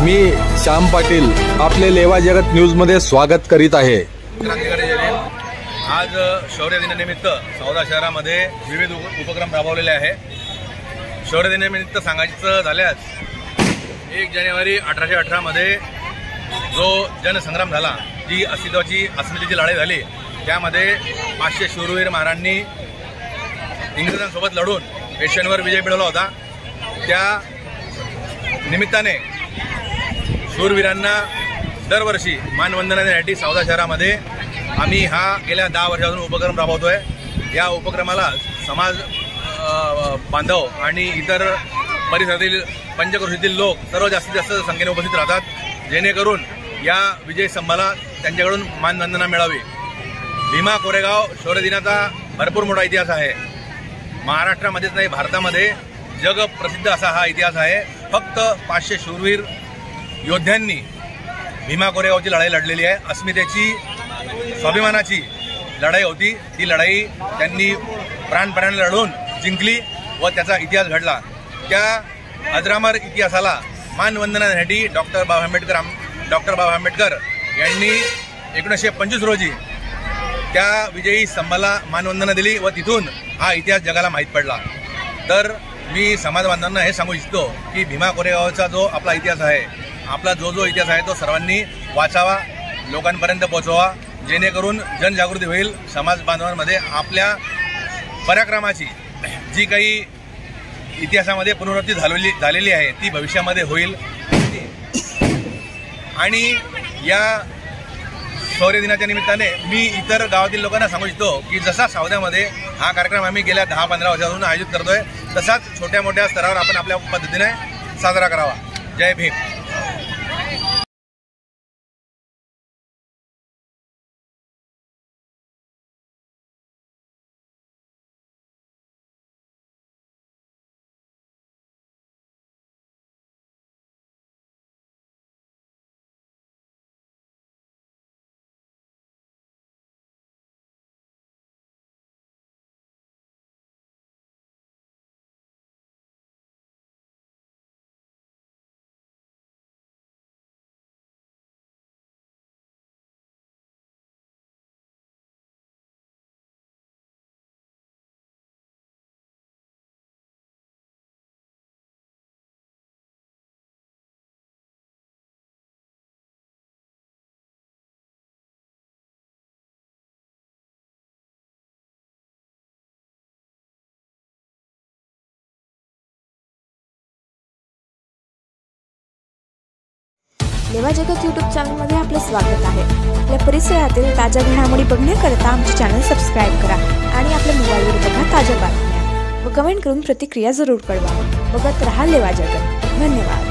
मी श्याम पाटील आपले लेवा जगत न्यूज मध्ये स्वागत करीत आहे। क्रांतिकारी जयंती आज शौर्य दिनानिमित्त सौदा शहरामध्ये विविध उपक्रम राबवलेले आहे। शौर्य दिनानिमित्त सांगायचं झाल्यास 1 जानेवारी 1818 मध्ये जो जनसंग्राम झाला, जी अस्मितेची लढाई झाली, त्यामध्ये 500 शूरवीर महारांनी इंग्रजांसोबत लढून पेशव्यांवर विजय मिळवला होता। त्या निमित्ताने शूरवीरांना दरवर्षी मानवंदना देण्यासाठी सौदा शहरामध्ये आम्ही हा गेल्या 10 वर्षापासून उपक्रम राबवतोय। या उपक्रमाला समाज बांधव आणि इतर परिसरातील पंचक्रोशीतील लोक सर्व जास्तीत जास्त संख्येने उपस्थित राहतात, जेणेकरून या विजय स्तंभाला त्यांच्याकडून मानवंदना मिळावी। भीमा कोरेगाव शौर्य दिनाचा भरपूर मोठा इतिहास आहे। महाराष्ट्रामध्येच नाही, भारतामध्ये जगप्रसिद्ध असा हा इतिहास आहे। फक्त 500 शूरवीर योद्ध्यांनी भीमा कोरेगावची लढाई लढलेली आहे। अस्मितेची, स्वाभिमानाची लढाई होती। ती लढाई त्यांनी प्राणपणाने लढून जिंकली व त्याचा इतिहास घडला। त्या अजरामर इतिहासाला मानवंदना देण्यासाठी डॉक्टर बाबासाहेब आंबेडकर यांनी 1925 रोजी त्या विजयी स्तंभाला मानवंदना दिली व तिथून हा इतिहास जगाला माहीत पडला। तर मी समाज बांधवांना हे सांगू इच्छितो की भीमा कोरेगावचा जो आपला इतिहास आहे, आपला जो इतिहास आहे तो सर्वांनी वाचावा, लोकांपर्यंत पोहोचवा, जेणेकरून जनजागृती होईल। समाज बांधवांमध्ये आपल्या पराक्रमाची जी काही इतिहासामध्ये पुनरावृत्ती झालेली आहे ती भविष्यामध्ये होईल। आणि या शौर्य दिनाच्या निमित्ताने मी इतर गावातील लोकांना सांगू इच्छितो की जसा सौद्यामध्ये हा कार्यक्रम आम्ही गेल्या 10-15 वर्षापासून आयोजित करतोय, तसाच छोट्या मोठ्या स्तरावर आपण आपल्या पद्धतीने साजरा करावा। जय भीम। लेवा जगत यूट्यूब चॅनलमध्ये आपले स्वागत आहे। आपल्या परिसरातील ताज्या घडामोडी बघण्याकरता आमचे चॅनल सबस्क्राईब करा आणि आपल्या मोबाईलवर बघा ताज्या बातम्या व कमेंट करून प्रतिक्रिया जरूर कळवा। बघत रहा लेवा जगत। धन्यवाद।